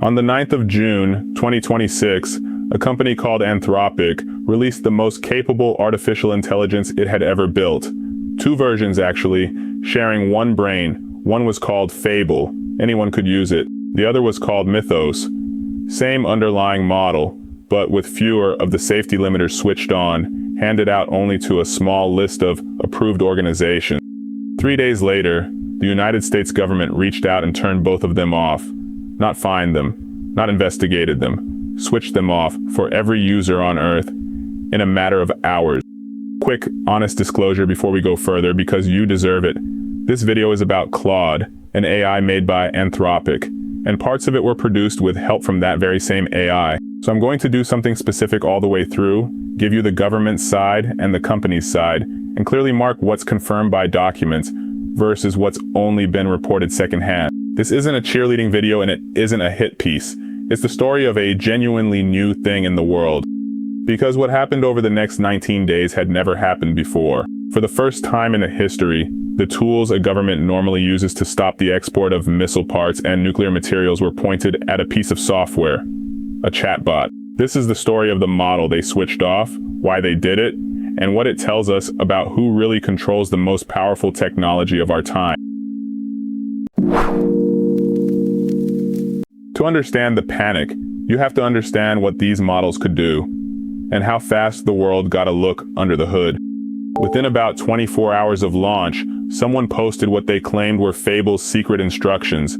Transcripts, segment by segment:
On the 9th of June, 2026, a company called Anthropic released the most capable artificial intelligence it had ever built. Two versions, actually, sharing one brain. One was called Fable. Anyone could use it. The other was called Mythos. Same underlying model, but with fewer of the safety limiters switched on, handed out only to a small list of approved organizations. 3 days later, the United States government reached out and turned both of them off. Not fined them, not investigated them, switched them off for every user on Earth in a matter of hours. Quick, honest disclosure before we go further, because you deserve it. This video is about Claude, an AI made by Anthropic, and parts of it were produced with help from that very same AI. So I'm going to do something specific all the way through, give you the government side and the company's side, and clearly mark what's confirmed by documents versus what's only been reported secondhand. This isn't a cheerleading video and it isn't a hit piece. It's the story of a genuinely new thing in the world. Because what happened over the next 19 days had never happened before. For the first time in history, the tools a government normally uses to stop the export of missile parts and nuclear materials were pointed at a piece of software, a chatbot. This is the story of the model they switched off, why they did it, and what it tells us about who really controls the most powerful technology of our time. To understand the panic, you have to understand what these models could do, and how fast the world got a look under the hood. Within about 24 hours of launch, someone posted what they claimed were Fable's secret instructions,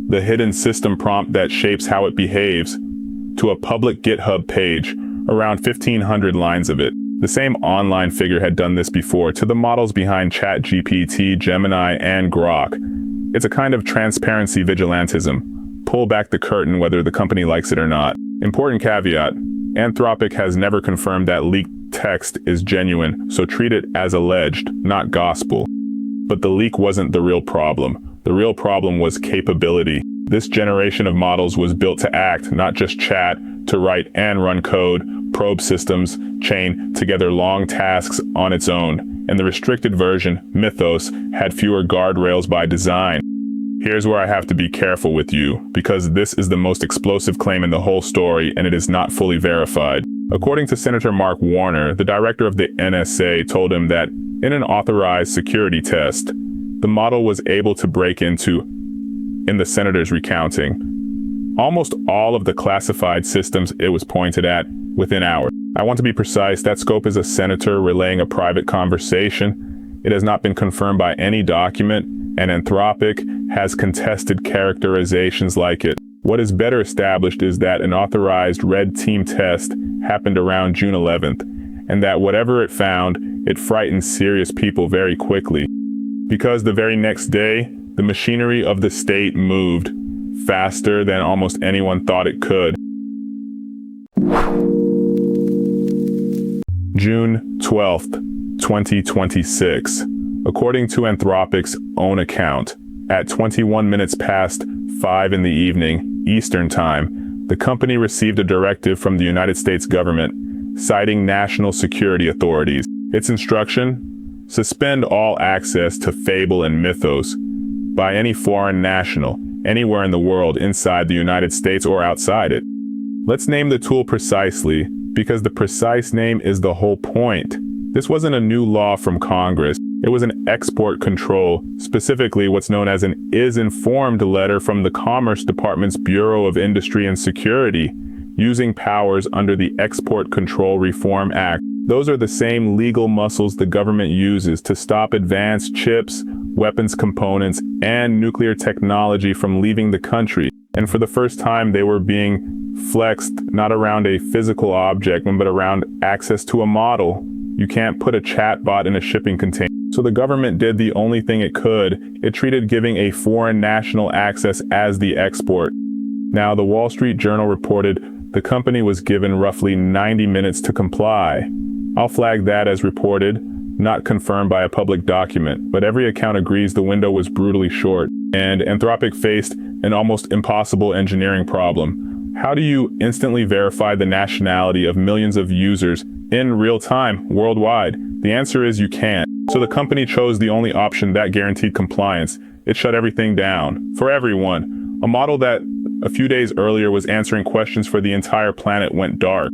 the hidden system prompt that shapes how it behaves, to a public GitHub page, around 1,500 lines of it. The same online figure had done this before to the models behind ChatGPT, Gemini, and Grok. It's a kind of transparency vigilantism. Pull back the curtain whether the company likes it or not. Important caveat, Anthropic has never confirmed that leaked text is genuine, so treat it as alleged, not gospel. But the leak wasn't the real problem. The real problem was capability. This generation of models was built to act, not just chat, to write and run code, probe systems, chain together long tasks on its own. And the restricted version, Mythos, had fewer guardrails by design. Here's where I have to be careful with you, because this is the most explosive claim in the whole story and it is not fully verified. According to Senator Mark Warner, the director of the NSA told him that in an authorized security test, the model was able to break into, in the senator's recounting, almost all of the classified systems it was pointed at within hours. I want to be precise, that scope is a senator relaying a private conversation. It has not been confirmed by any document, and Anthropic has contested characterizations like it. What is better established is that an authorized red team test happened around June 11th, and that whatever it found, it frightened serious people very quickly. Because the very next day, the machinery of the state moved faster than almost anyone thought it could. June 12th, 2026. According to Anthropic's own account, at 21 minutes past 5 in the evening, Eastern Time, the company received a directive from the United States government, citing national security authorities. Its instruction? Suspend all access to Fable and Mythos by any foreign national, anywhere in the world inside the United States or outside it. Let's name the tool precisely, because the precise name is the whole point. This wasn't a new law from Congress. It was an export control, specifically what's known as an is-informed letter from the Commerce Department's Bureau of Industry and Security, using powers under the Export Control Reform Act. Those are the same legal muscles the government uses to stop advanced chips, weapons components, and nuclear technology from leaving the country. And for the first time, they were being flexed not around a physical object, but around access to a model. You can't put a chatbot in a shipping container. So the government did the only thing it could. It treated giving a foreign national access as the export. Now, the Wall Street Journal reported the company was given roughly 90 minutes to comply. I'll flag that as reported, not confirmed by a public document, but every account agrees the window was brutally short, and Anthropic faced an almost impossible engineering problem. How do you instantly verify the nationality of millions of users in real time, worldwide? The answer is you can't. So the company chose the only option that guaranteed compliance. It shut everything down for everyone. A model that a few days earlier was answering questions for the entire planet went dark.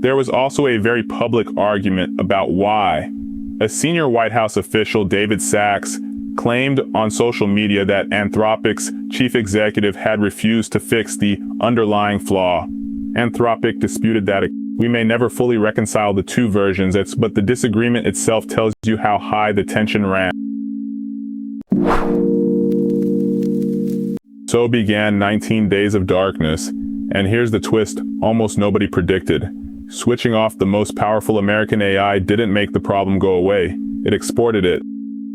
There was also a very public argument about why. A senior White House official, David Sachs, claimed on social media that Anthropic's chief executive had refused to fix the underlying flaw. Anthropic disputed that we may never fully reconcile the two versions, but the disagreement itself tells you how high the tension ran. So began 19 days of darkness, and here's the twist almost nobody predicted. Switching off the most powerful American AI didn't make the problem go away, it exported it.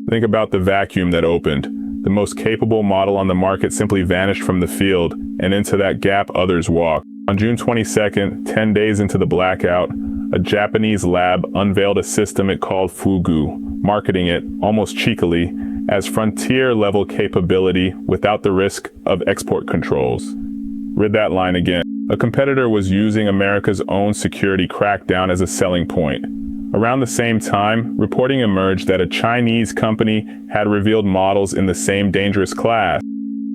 Think about the vacuum that opened. The most capable model on the market simply vanished from the field, and into that gap others walked. On June 22nd, 10 days into the blackout, a Japanese lab unveiled a system it called Fugu, marketing it, almost cheekily, as frontier-level capability without the risk of export controls. Read that line again. A competitor was using America's own security crackdown as a selling point. Around the same time, reporting emerged that a Chinese company had revealed models in the same dangerous class.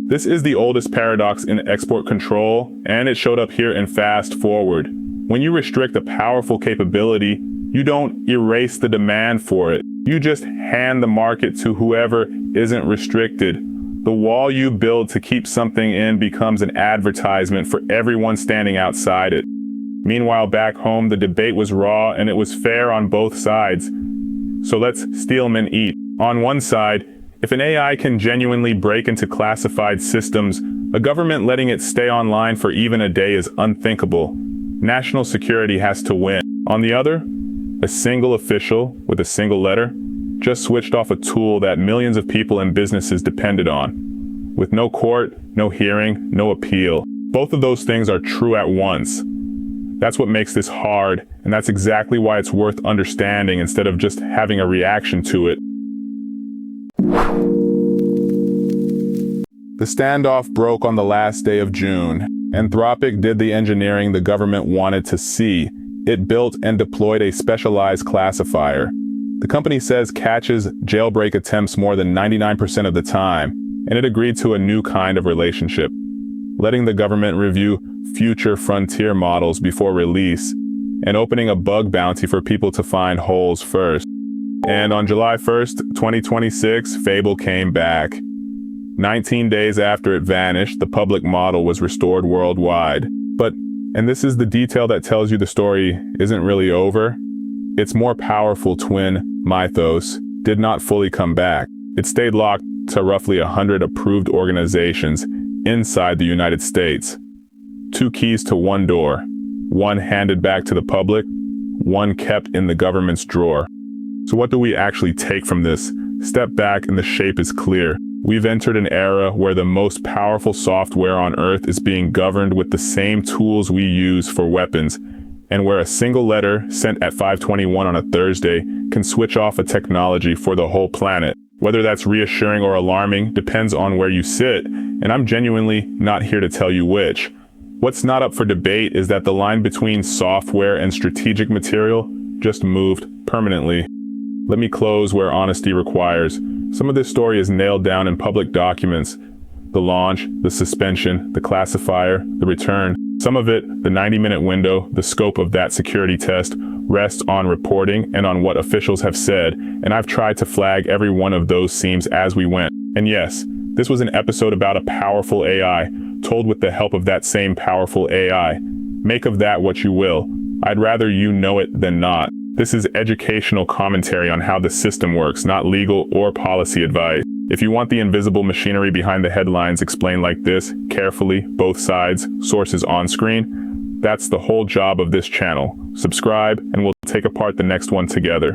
This is the oldest paradox in export control, and it showed up here in Fast Forward. When you restrict a powerful capability, you don't erase the demand for it. You just hand the market to whoever isn't restricted. The wall you build to keep something in becomes an advertisement for everyone standing outside it. Meanwhile, back home, the debate was raw and it was fair on both sides. So let's steal 'em and eat. On one side, if an AI can genuinely break into classified systems, a government letting it stay online for even a day is unthinkable. National security has to win. On the other, a single official with a single letter just switched off a tool that millions of people and businesses depended on. With no court, no hearing, no appeal. Both of those things are true at once. That's what makes this hard, and that's exactly why it's worth understanding instead of just having a reaction to it. The standoff broke on the last day of June. Anthropic did the engineering the government wanted to see. It built and deployed a specialized classifier. The company says catches jailbreak attempts more than 99% of the time, and it agreed to a new kind of relationship, letting the government review future frontier models before release, and opening a bug bounty for people to find holes first. And on July 1st, 2026, Fable came back. 19 days after it vanished, the public model was restored worldwide. But, and this is the detail that tells you the story isn't really over, its more powerful twin, Mythos, did not fully come back. It stayed locked to roughly 100 approved organizations inside the United States. 2 keys to one door, one handed back to the public, one kept in the government's drawer. So what do we actually take from this? Step back and the shape is clear. We've entered an era where the most powerful software on Earth is being governed with the same tools we use for weapons, and where a single letter sent at 5:21 on a Thursday can switch off a technology for the whole planet. Whether that's reassuring or alarming depends on where you sit, and I'm genuinely not here to tell you which. What's not up for debate is that the line between software and strategic material just moved permanently. Let me close where honesty requires. Some of this story is nailed down in public documents. The launch, the suspension, the classifier, the return. Some of it, the 90-minute window, the scope of that security test, rests on reporting and on what officials have said, and I've tried to flag every one of those seams as we went. And yes, this was an episode about a powerful AI, told with the help of that same powerful AI. Make of that what you will. I'd rather you know it than not. This is educational commentary on how the system works, not legal or policy advice. If you want the invisible machinery behind the headlines explained like this, carefully, both sides, sources on screen, that's the whole job of this channel. Subscribe, and we'll take apart the next one together.